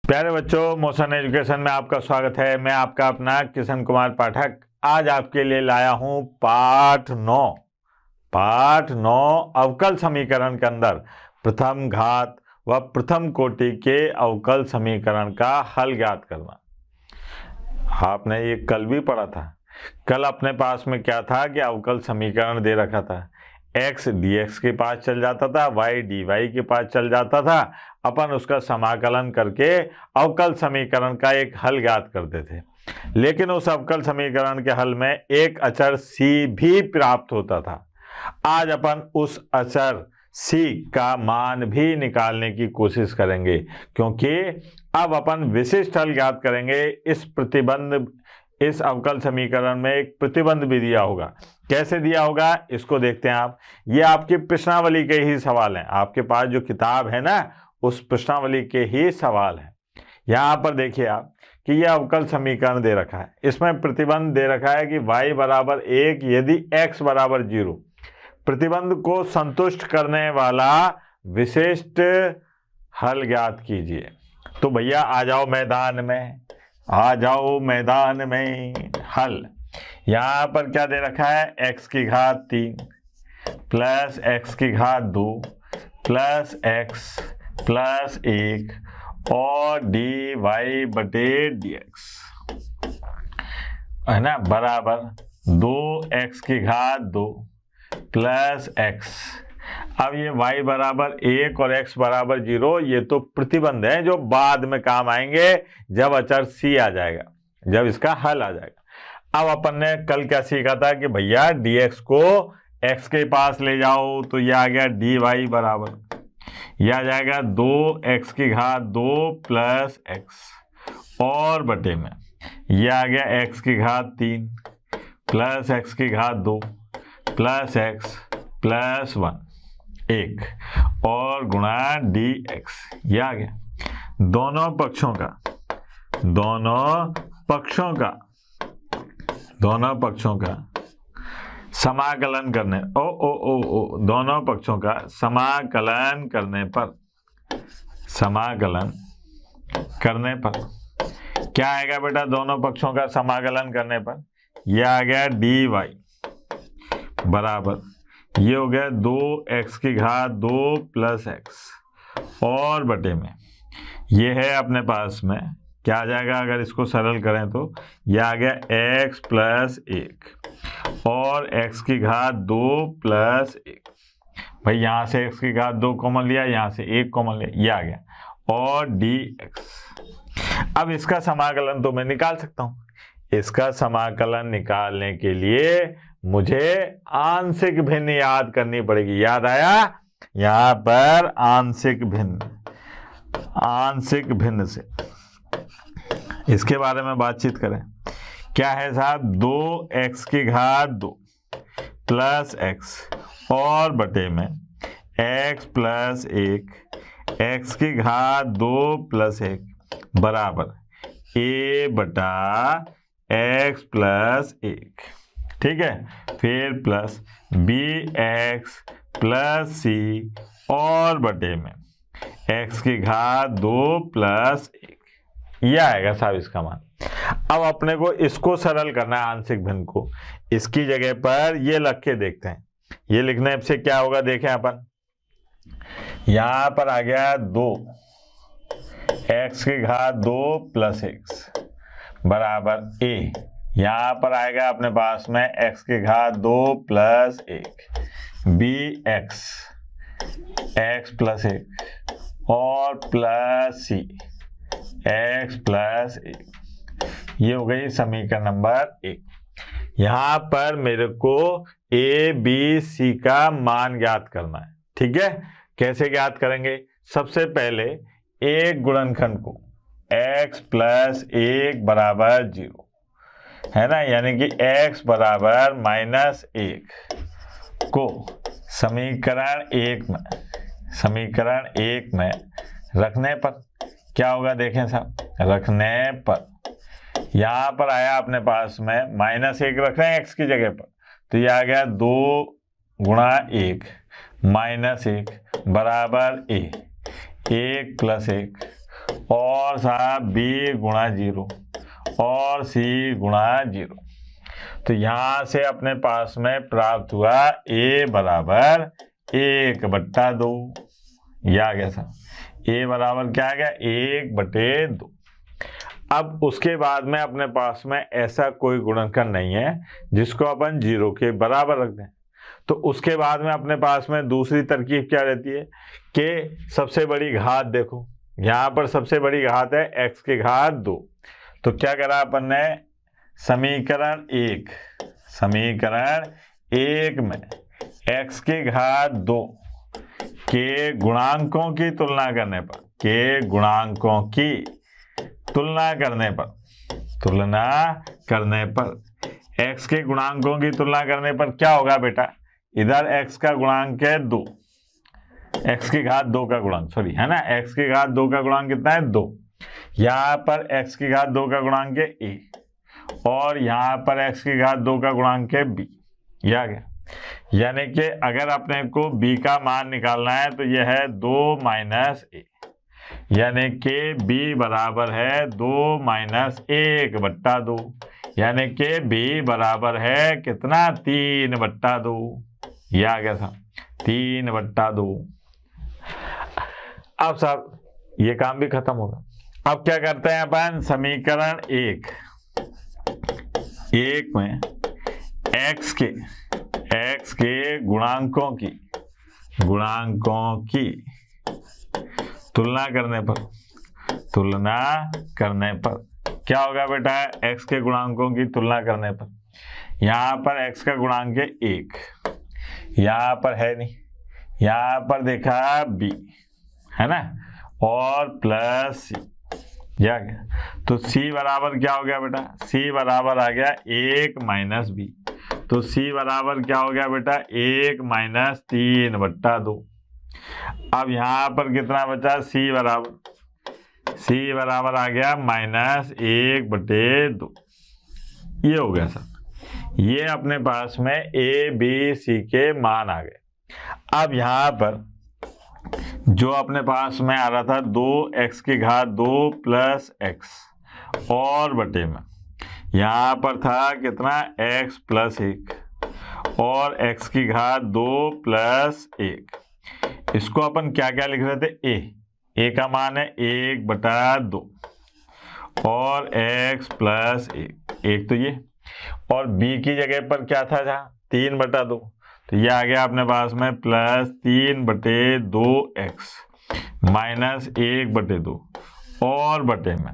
प्यारे बच्चों, motion education में आपका स्वागत है। मैं आपका अपना किशन कुमार पाठक आज आपके लिए लाया हूं पाठ 9 अवकल समीकरण के अंदर प्रथम घात व प्रथम कोटि के अवकल समीकरण का हल ज्ञात करना। आपने ये कल भी पढ़ा था। कल अपने पास में क्या था कि अवकल समीकरण दे रखा था, x dx के पास चल जाता था, y dy के पास चल जाता था। अपन उसका समाकलन करके अवकल समीकरण का एक हल ज्ञात करते थे, लेकिन उस अवकल समीकरण के हल में एक अचर c भी प्राप्त होता था। आज अपन उस अचर c का मान भी निकालने की कोशिश करेंगे, क्योंकि अब अपन विशिष्ट हल ज्ञात करेंगे। इस अवकल समीकरण में एक प्रतिबंध भी दिया होगा। कैसे दिया होगा इसको देखते हैं आप। ये आपकी प्रश्नावली के ही सवाल हैं। आपके पास जो किताब है ना, उस प्रश्नावली के ही सवाल हैं। यहाँ पर देखिए आप कि यह अवकल समीकरण दे रखा है। इसमें प्रतिबंध दे रखा है कि y बराबर 1 यदि x बराबर 0। प्रतिबंध को संतुष्ट करने वाला विशिष्ट हल ज्ञात कीजिए। तो भैया आ जाओ मैदान में, आ जाओ मैदान में। हल यहाँ पर क्या दे रखा है, x की घात 3 प्लस x की घात 2 प्लस x प्लस 1 और dy बटे dx है ना, बराबर 2x की घात 2 प्लस x। अब ये y बराबर 1 और x बराबर 0, ये तो प्रतिबंध है जो बाद में काम आएंगे जब अचर c आ जाएगा, जब इसका हल आ जाएगा। अब अपन ने कल क्या सीखा था कि भैया dx को x के पास ले जाओ, तो ये आ गया dy बराबर, यह आ जाएगा 2x की घात 2 प्लस x और बटे में यह आ गया x की घात 3 प्लस x की घात 2 प्लस x प्लस 1 और गुणा dx। यह आ गया दोनों पक्षों का समाकलन करने दोनों पक्षों का समाकलन करने पर क्या आएगा बेटा, दोनों पक्षों का समाकलन करने पर यह आ गया dy बराबर, ये हो गया 2x की घात 2 प्लस x और बटे में ये है अपने पास में क्या आ जाएगा, अगर इसको सरल करें तो यह आ गया x प्लस 1 और x की घात 2 प्लस 1। भाई यहाँ से x की घात 2 कॉमन लिया, यहाँ से 1 कॉमन लिया, यह आ गया और dx। अब इसका समाकलन तो मैं निकाल सकता हूँ। इसका समाकलन निकालने के लिए मुझे आंशिक भिन्न याद करनी पड़ेगी। याद आया, यहाँ पर आंशिक भिन्न से इसके बारे में बातचीत करें। क्या है साहब, 2x की घात 2 प्लस x और बटे में x प्लस 1 x की घात 2 प्लस 1 बराबर a बटा x प्लस 1। ठीक है, फिर प्लस bx प्लस c और बटे में x की घात 2 प्लस 1। यह आएगा साहब इसका मान। अब अपने को इसको सरल करना है, आंशिक भिन्न को। इसकी जगह पर ये लिख के देखते हैं। ये लिखने से क्या होगा, देखें अपन। यहां पर आ गया 2x की घात 2 प्लस x बराबर a। यहां पर आएगा अपने पास में x की घात 2 प्लस 1 bx x प्लस 1 और प्लस c x प्लस 1। ये हो गई समीकरण नंबर 1। यहां पर मेरे को a b c का मान ज्ञात करना है। ठीक है, कैसे ज्ञात करेंगे, सबसे पहले एक गुणनखंड को x प्लस 1 बराबर 0 है ना, यानी कि x बराबर -1 को समीकरण एक में रखने पर क्या होगा, देखें साहब। रखने पर यहां पर आया अपने पास में -1 रख रहे हैं x की जगह पर, तो यह आ गया 2 गुणा 1 -1 बराबर a। 1 प्लस 1 और साहब b गुणा 0 और c गुणा 0। तो यहां से अपने पास में प्राप्त हुआ a बराबर 1/2। यह आ गया सर, a बराबर क्या आ गया 1/2। अब उसके बाद में अपने पास में ऐसा कोई गुणनखंड नहीं है जिसको अपन 0 के बराबर रख दें। तो उसके बाद में अपने पास में दूसरी तरकीब क्या रहती है कि सबसे बड़ी घात देखो, यहाँ पर सबसे बड़ी घात है x की घात 2। तो क्या करा अपन ने, समीकरण 1 में x की घात 2 के गुणांकों की तुलना करने पर, x के गुणांकों की तुलना करने पर क्या होगा बेटा, इधर x का गुणांक है 2, x की घात 2 का गुणांक, सॉरी है ना, x की घात 2 का गुणांक कितना है 2। यहाँ पर x की घात 2 का गुणांक है a और यहाँ पर x की घात 2 का गुणांक है b। यह आ गया, यानी कि अगर अपने को b का मान निकालना है तो यह है 2 माइनस a, यानी कि b बराबर है 2 माइनस 1/2, यानी कि b बराबर है कितना 3/2। यह आ गया था 3/2। अब साहब ये काम भी खत्म होगा। अब क्या करते हैं अपन, समीकरण 1 में x के गुणांकों की तुलना करने पर क्या होगा बेटा, x के गुणांकों की तुलना करने पर यहाँ पर x का गुणांक है 1, यहाँ पर है नहीं, यहाँ पर देखा b है ना, और प्लस c। या तो c बराबर क्या हो गया बेटा, c बराबर आ गया 1 माइनस b। तो c बराबर क्या हो गया बेटा 1 माइनस 3/2। अब यहाँ पर कितना बचा, c बराबर आ गया माइनस 1/2। ये हो गया सर, ये अपने पास में a b c के मान आ गए। अब यहाँ पर जो अपने पास में आ रहा था 2x की घात 2 प्लस x और बटे में यहाँ पर था कितना x प्लस 1 और x की घात 2 प्लस 1। इसको अपन क्या क्या लिख रहे थे, a का मान है 1/2 और x प्लस 1 तो ये, और b की जगह पर क्या था 3/2, तो ये आ गया अपने पास में प्लस 3/2x माइनस 1/2 और बटे में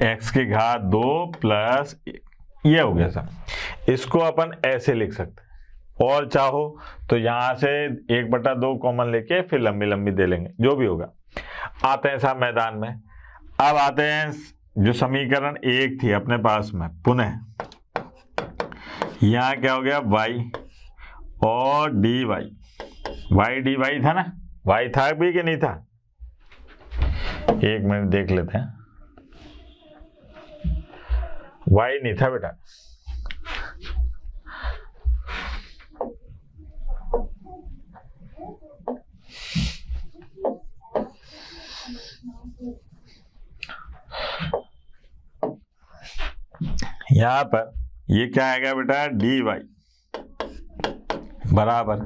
x की घात 2 प्लस 1। ये हो गया सर। इसको अपन ऐसे लिख सकते हैं, और चाहो तो यहाँ से 1/2 कॉमन लेके फिर लंबी लंबी दे लेंगे, जो भी होगा। आते हैं साहब मैदान में। अब आते हैं जो समीकरण 1 थी अपने पास में, पुनः यहाँ क्या हो गया y और dy, y dy था ना, y था भी कि नहीं था, एक मिनट देख लेते हैं। y नहीं था बेटा, यहाँ पर ये क्या आएगा बेटा, dy बराबर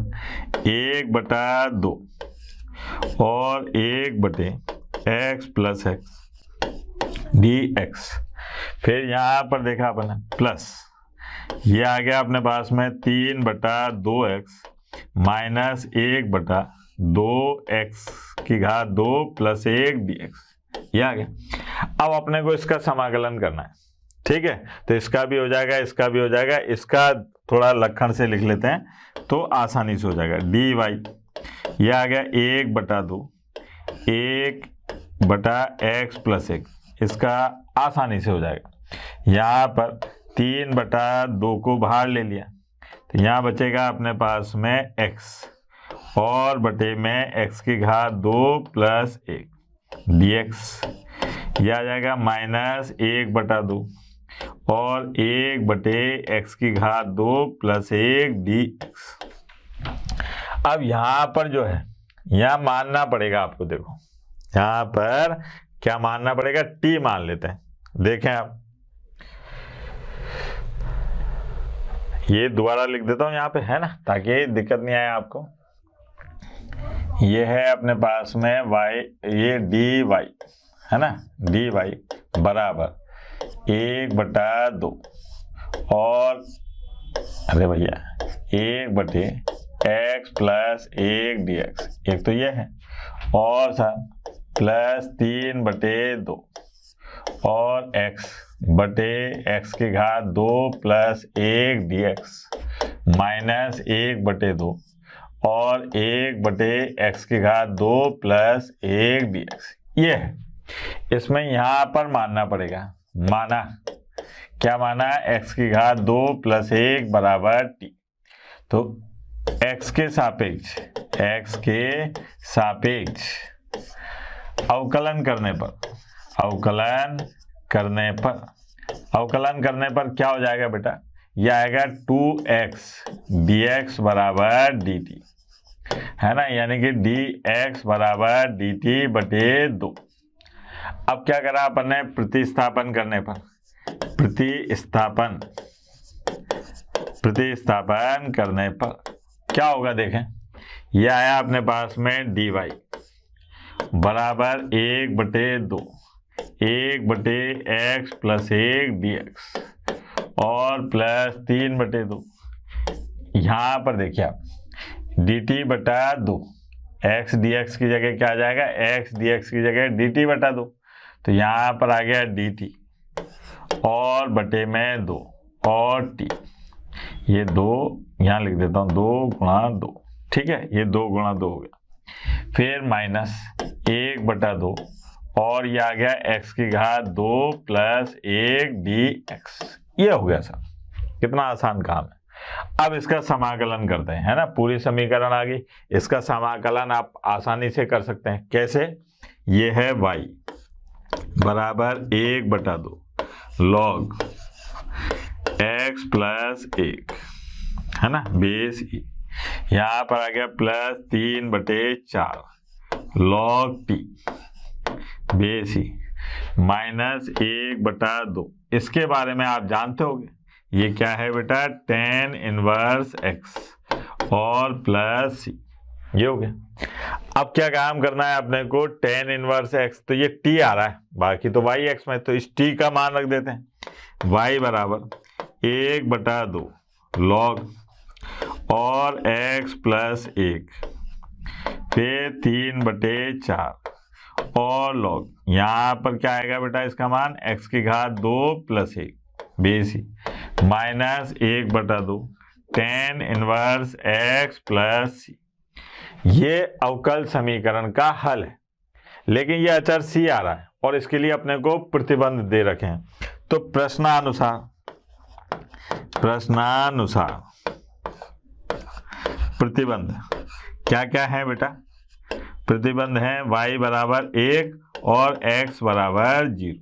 1/2 और 1/x प्लस x dx। फिर यहाँ पर देखा अपन प्लस, ये आ गया अपने पास में 3/2x माइनस 1/2x की घात 2 प्लस 1 dx। ये आ गया। अब अपने को इसका समाकलन करना है, ठीक है, तो इसका भी हो जाएगा, इसका भी हो जाएगा। इसका थोड़ा लक्षण से लिख लेते हैं तो आसानी से हो जाएगा। dy ये आ गया 1/2 1/x प्लस 1, इसका आसानी से हो जाएगा। यहाँ पर 3/2 को बाहर ले लिया तो यहाँ बचेगा अपने पास में x और बटे में x की घात 2 प्लस 1 dx। यह आ जाएगा माइनस 1/2 और 1/x की घात 2 प्लस 1 dx। अब यहाँ पर जो है यहाँ मानना पड़ेगा आपको, देखो यहाँ पर क्या मानना पड़ेगा, टी मान लेते हैं। देखें आप, ये दोबारा लिख देता हूं यहाँ पे, है ना, ताकि दिक्कत नहीं आए आपको। ये है अपने पास में y, ये dy है ना, dy बराबर 1/2 और अरे भैया 1/x प्लस 1 dx, एक तो ये है, और सर प्लस 3/2 और x की घात 2 प्लस 1 dx माइनस 1/2 और 1/x की घात 2 प्लस 1 dx, ये है। इसमें यहां पर मानना पड़ेगा, माना क्या माना, x की घात 2 प्लस 1 बराबर t। तो x के सापेक्ष अवकलन करने पर क्या हो जाएगा बेटा, यह आएगा 2x dx बराबर dt, है ना, यानी कि dx बराबर dt/2। अब क्या करा अपन ने, प्रतिस्थापन करने पर क्या होगा, देखें, यह आया अपने पास में dy बराबर 1/2 1/x प्लस 1 dx और प्लस 3/2। यहाँ पर देखिए आप, dt/2, x dx की जगह क्या आ जाएगा, x dx की जगह dt/2, तो यहाँ पर आ गया dt और बटे में 2 और t, ये 2 यहाँ लिख देता हूँ, 2 × 2, ठीक है, ये 2 × 2 हो गया, फिर माइनस 1/2 और ये आ गया x की घात 2 प्लस 1 dx, ये हो गया सर। कितना आसान काम है। अब इसका समाकलन करते हैं, है ना, पूरी समीकरण आ गई। इसका समाकलन आप आसानी से कर सकते हैं, कैसे, ये है y बराबर 1/2 log x प्लस 1, है ना, बेस ई, यहाँ पर आ गया plus 3/4 log t base E minus 1/2। इसके बारे में आप जानते होंगे, ये क्या है बेटा, tan इनवर्स x और प्लस c, ये हो गया। अब क्या काम करना है अपने को, tan इनवर्स x, तो ये t आ रहा है, बाकी तो yx में, तो इस t का मान रख देते हैं, y बराबर 1/2 log और x प्लस 1 फिर 3/4 और log, यहाँ पर क्या आएगा बेटा, इसका मान x की घात 2 प्लस 1 बेसी minus 1/2 tan inverse x plus c। ये अवकल समीकरण का हल है, लेकिन ये अचर c आ रहा है और इसके लिए अपने को प्रतिबंध दे रखे हैं। तो प्रश्नानुसार प्रतिबंध क्या क्या है बेटा, प्रतिबंध है y बराबर 1 और x बराबर 0,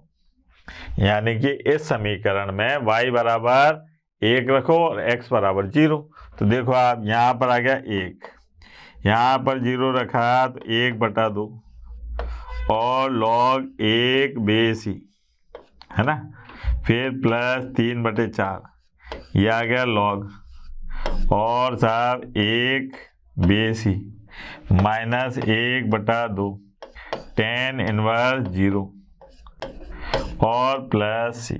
यानी कि इस समीकरण में y बराबर 1 रखो और x बराबर 0। तो देखो आप, यहाँ पर आ गया 1, यहाँ पर 0 रखा तो 1/2 और log 1 बेसी, है ना, फिर प्लस 3/4, ये आ गया log और साहब 1 बेसी माइनस 1/2 tan इनवर्स 0 और प्लस c।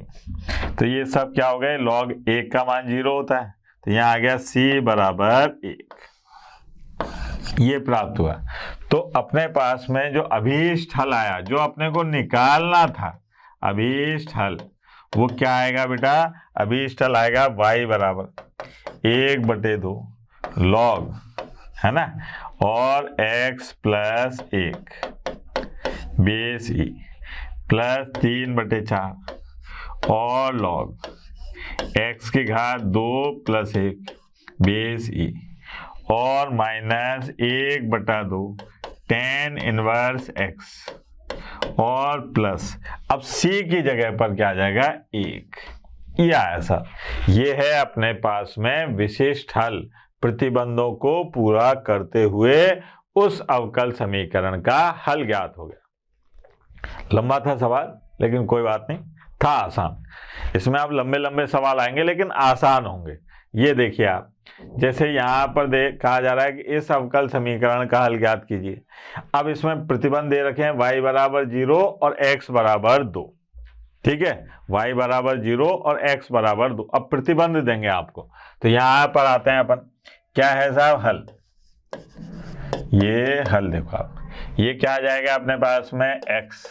तो ये सब क्या हो गए, log 1 का मान 0 होता है, तो यहाँ आ गया c बराबर 1, ये प्राप्त हुआ। तो अपने पास में जो अभीष्ट हल आया, जो अपने को निकालना था अभीष्ट हल, वो क्या आएगा बेटा, अभीष्ट हल आएगा y बराबर 1/2 log, है ना, और x plus 1 base E plus 3/4 और log x की घात 2 प्लस 1 बेस ई और माइनस 1/2 tan इनवर्स x और प्लस, अब c की जगह पर क्या आ जाएगा 1, ये आया सर। ये है अपने पास में विशिष्ट हल, प्रतिबंधों को पूरा करते हुए उस अवकल समीकरण का हल ज्ञात हो गया। लंबा था सवाल, लेकिन कोई बात नहीं, था आसान। इसमें आप लंबे लंबे सवाल आएंगे लेकिन आसान होंगे। ये देखिए आप, जैसे यहाँ पर कहा जा रहा है कि इस अवकल समीकरण का हल ज्ञात कीजिए। अब इसमें प्रतिबंध दे रखे हैं y बराबर 0 और x बराबर 2। ठीक है, y बराबर 0 और x बराबर 2। अब प्रतिबंध देंगे आपको, तो यहाँ पर आते हैं अपन, क्या है साहब हल। ये हल देखो आप, ये क्या आ जाएगा अपने पास में x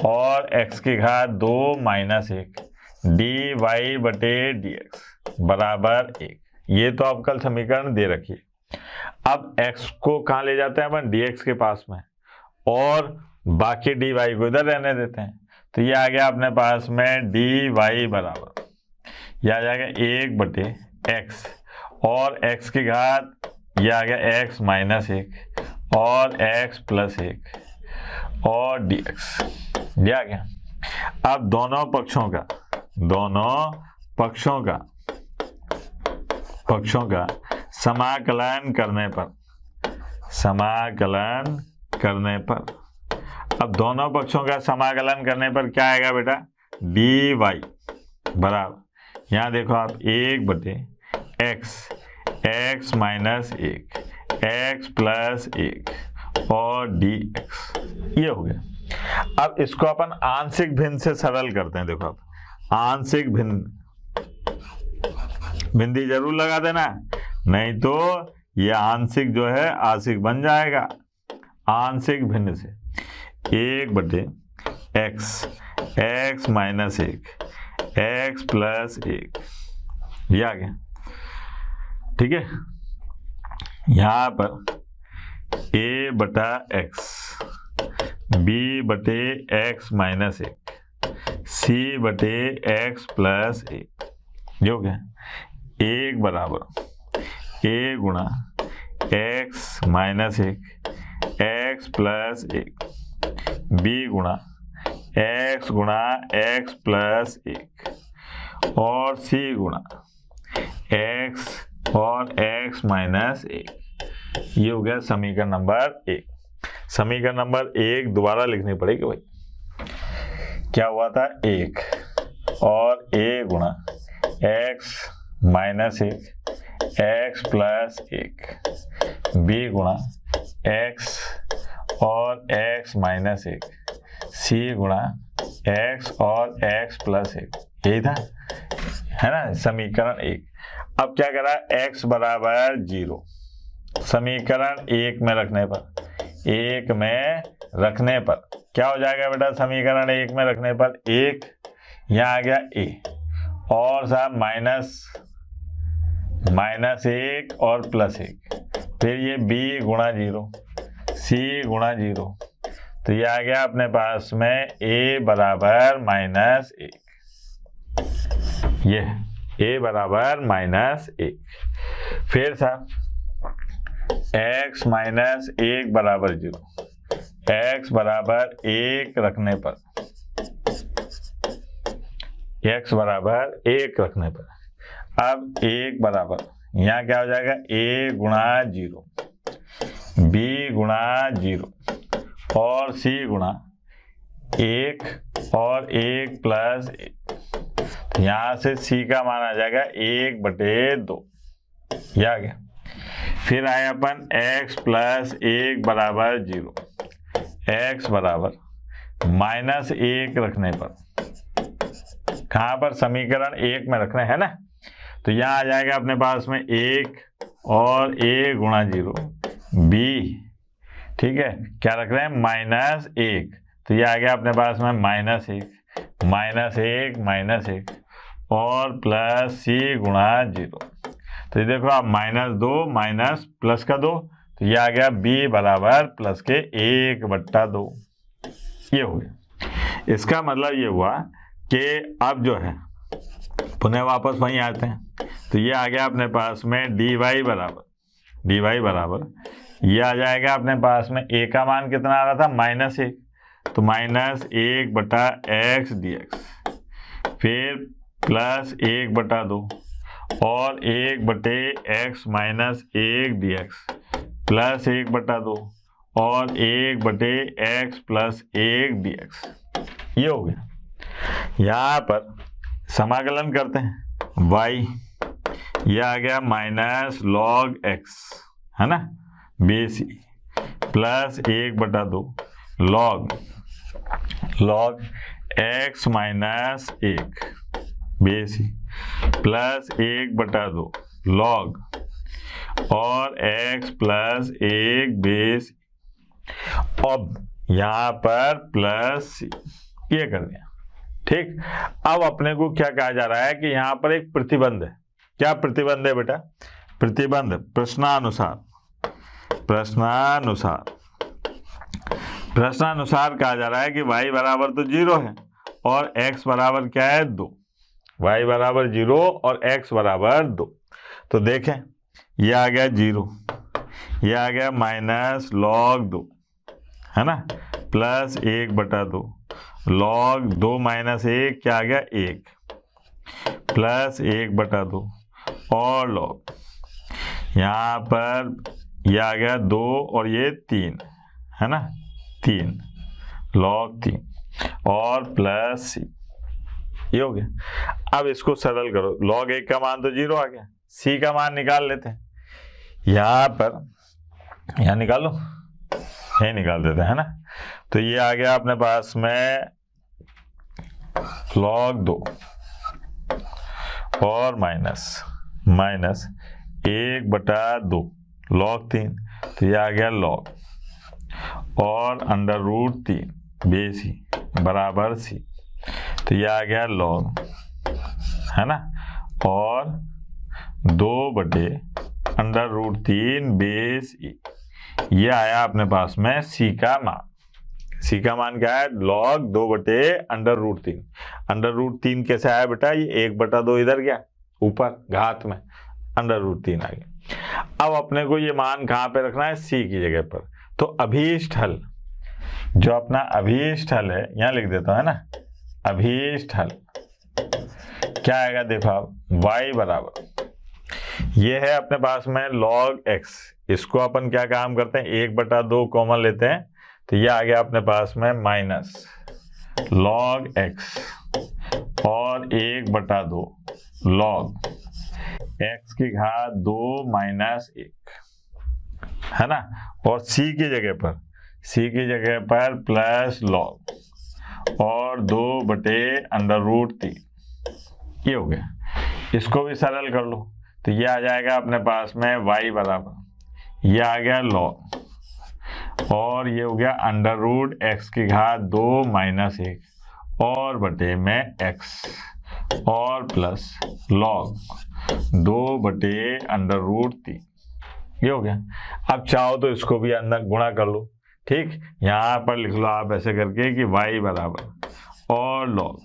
और x की घात 2 माइनस 1 dy बटे dx बराबर 1। ये तो अवकल समीकरण दे रखी है। अब x को कहाँ ले जाते हैं अपन, dx के पास में, और बाकी dy को इधर रहने देते हैं। तो ये आ गया अपने पास में dy बराबर, यह आ जाएगा 1 बटे x और x की घात, यह आ गया x माइनस 1 और x प्लस 1 और dx, यह आ गया। अब दोनों पक्षों का समाकलन करने पर अब दोनों पक्षों का समाकलन करने पर क्या आएगा बेटा, dy बराबर, यहाँ देखो आप 1 बटे x माइनस 1 x प्लस 1 और dx, ये हो गया। अब इसको अपन आंशिक भिन्न से सरल करते हैं। देखो आप, आंशिक बिंदी जरूर लगा देना, नहीं तो ये आंशिक जो है आंशिक बन जाएगा। आंशिक भिन्न से 1 बटे x माइनस 1 x प्लस 1, ये आ गया। ठीक है, यहाँ पर a बटा x, b बटे x माइनस 1 c बटे x प्लस 1, जो क्या 1 बराबर a गुणा x minus 1 x plus 1 b गुणा x प्लस 1 और c गुणा x और x माइनस 1, ये हो गया समीकरण नंबर 1। समीकरण नंबर 1 दोबारा लिखनी पड़ेगी भाई। क्या हुआ था, 1 और a गुणा x minus 1 x plus 1 b गुणा x और x माइनस 1 c गुणा x और x प्लस 1, यही था, है ना समीकरण 1। अब क्या करा, x बराबर 0 समीकरण 1 में रखने पर क्या हो जाएगा बेटा, समीकरण 1 में रखने पर 1, यहाँ आ गया a और साहब माइनस 1 और प्लस 1, फिर ये b गुणा 0 c गुणा 0, तो ये आ गया अपने पास में a बराबर माइनस 1, ये a बराबर माइनस 1। फिर साहब x माइनस 1 बराबर 0, x बराबर 1 रखने पर, x बराबर 1 रखने पर, अब 1 बराबर, यहाँ क्या हो जाएगा, a गुणा 0 b गुणा 0 और c गुणा 1 और 1 प्लस 1, यहाँ से c का मान आ जाएगा 1 बटे 2, यह आ गया। फिर आए अपन x प्लस 1 बराबर 0, x बराबर माइनस 1 रखने पर, कहाँ पर, समीकरण 1 में रखना है ना, तो यहाँ आ जाएगा अपने पास में 1 और a गुणा 0 b, ठीक है, क्या रख रहे हैं, माइनस 1, तो ये आ गया अपने पास में माइनस 1 और प्लस c गुणा 0, तो ये देखो आप -2 माइनस प्लस का 2, तो ये आ गया b बराबर प्लस के 1 बट्टा 2, ये हो गया। इसका मतलब ये हुआ कि अब जो है पुनः वापस वहीं आते हैं, तो ये आ गया अपने पास में dy बराबर ये आ जाएगा अपने पास में a का मान कितना आ रहा था, -1, तो -1 बटा x dx, फिर प्लस 1 बटा 2 और 1 बटे x माइनस 1 dx प्लस 1 बटा 2 और 1/x प्लस 1 dx। ये हो गया। यहाँ पर समाकलन करते हैं y, ये आ गया माइनस log x, है ना, BC plus 1/2 log x minus 1 BC plus 1/2 log और x प्लस 1 बेस। अब यहाँ पर प्लस ये कर दिया, ठीक। अब अपने को क्या कहा जा रहा है कि यहाँ पर एक प्रतिबंध है। क्या प्रतिबंध है बेटा? प्रतिबंध प्रश्नानुसार कहा जा रहा है कि y बराबर तो 0 है और x बराबर क्या है 2। y बराबर 0 और x बराबर 2। तो देखें, ये आ गया 0, ये आ गया माइनस log 2, है ना, प्लस 1/2 log 2 माइनस 1 क्या आ गया 1 प्लस 1/2 और log, यहाँ पर ये आ गया 2 और ये 3, है ना, 3 log 3 और प्लस c। ये हो गया। अब इसको सरल करो, log 1 का मान तो 0 आ गया, c का मान निकाल लेते हैं। यहाँ पर यहाँ निकालो, यही निकाल देते हैं, है ना। तो ये आ गया अपने पास में log 2 और माइनस 1/2 log 3, तो ये आ गया log और √3 BC बराबर c, तो ये आ गया log, है ना, और 2/√3 बेस e। ये आया अपने पास में c का मान। c का मान क्या है? log 2/√3। √3 कैसे आया बेटा? ये 1/2 इधर गया ऊपर घात में, √3 आ गया। अब अपने को ये मान कहाँ पे रखना है? c की जगह पर। तो अभीष्ट हल, जो अपना अभीष्ट हल है, यहाँ लिख देता हूं, है ना। अभीष्ट हल क्या आएगा? देखो आप, y बराबर ये है अपने पास में log x, इसको अपन क्या काम करते हैं? 1/2 कॉमन लेते हैं, तो ये आ गया अपने पास में माइनस log x और 1/2 log x की घात 2 माइनस 1, है ना, और c की जगह पर प्लस log और 2/√3। ये हो गया। इसको भी सरल कर लो, तो ये आ जाएगा अपने पास में y बराबर, ये आ गया log और ये हो गया √x की घात 2 माइनस 1 और बटे में x और प्लस log 2/√3। ये हो गया। अब चाहो तो इसको भी अंदर गुणा कर लो, ठीक। यहाँ पर लिख लो आप ऐसे करके कि y बराबर और log,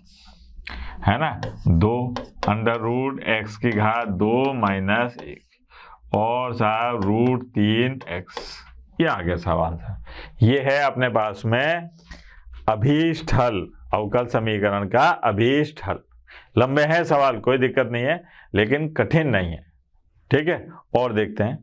है ना, 2 √x की घात 2 माइनस 1 और साहब √3x। ये आ गया सवाल था। ये है अपने पास में अभीष्ट हल, अवकल समीकरण का अभीष्ट हल। लंबे हैं सवाल, कोई दिक्कत नहीं है, लेकिन कठिन नहीं है, ठीक है। और देखते हैं।